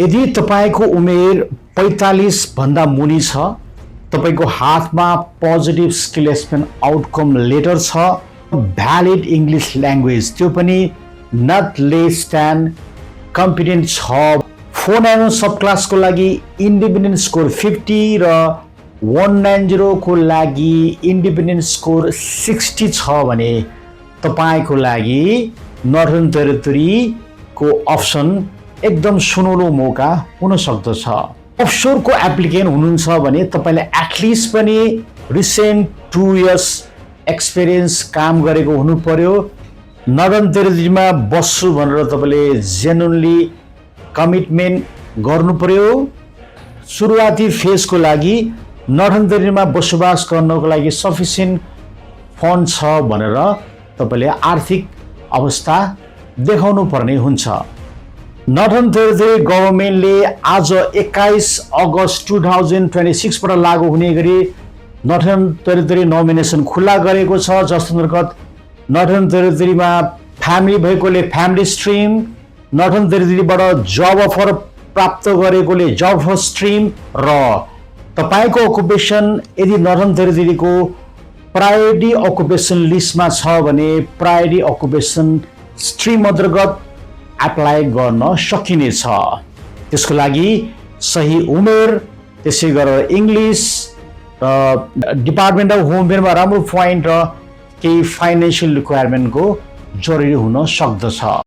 यदि तपाईको उमेर 45 भन्दा मुनि छ, तपाईको हातमा positive skill assessment outcome letter छ, भ्यालिड इङ्ग्लिस ल्याङ्ग्वेज त्यो पनि नट लेस देन कम्पिटेन्ट छ, 490 सब क्लासको लागि इन्डिपेन्डेन्ट स्कोर 50 र 190 को लागि इन्डिपेन्डेन्ट स्कोर 60 छ भने तपाईको लागि नर्थर्न टेरिटोरीको अप्सन एकदम सुनौलो मौका हुन सक्दछ। अफसोरको एप्लिकेन्ट हुनुहुन्छ भने तपाईले एटलिस्ट पनि रिसेन्ट 2 इयर्स एक्सपिरियन्स काम गरेको हुनु पर्यो। नर्थर्न टेरिटोरीमा बस्छु भनेर तपाईले जेन्युनली कमिटमेन्ट गर्नु पर्यो। सुरुवाती फेजको लागि नर्थर्न टेरिटोरीमा बसोबास गर्नको लागि सफिसिएन्ट फन्ड छ भनेर तपाईले आर्थिक अवस्था देखाउनु पर्ने हुन्छ। नर्थर्न टेरिटोरी गभर्नमेन्टले आज 21 अगस्त 2026 बाट लागू हुने गरी नर्थर्न टेरिटोरी नोमिनेसन खुला गरेको छ, जस अन्तर्गत नर्थर्न टेरिटोरीमा फ्यामिली भएकोले फ्यामिली स्ट्रिम, नर्थर्न टेरिटोरीबाट जब अफर प्राप्त गरेकोले जब अफर स्ट्रिम र तपाईको अकुपेसन यदि नर्थर्न टेरिटोरीको प्रायोरिटी अकुपेसन लिस्टमा छ भने प्रायोरिटी अकुपेसन स्ट्रिम अन्तर्गत एप्लाई गर्न सकिनेछ। त्यसको लागि सही उमेर, त्यसै गरेर इङ्ग्लिस र डिपार्टमेन्ट अफ होम अफेयरमा राम्रो पोइन्ट र केही फाइनेन्सियल रिक्वायरमेन्टको जरुरी हुन सक्दछ।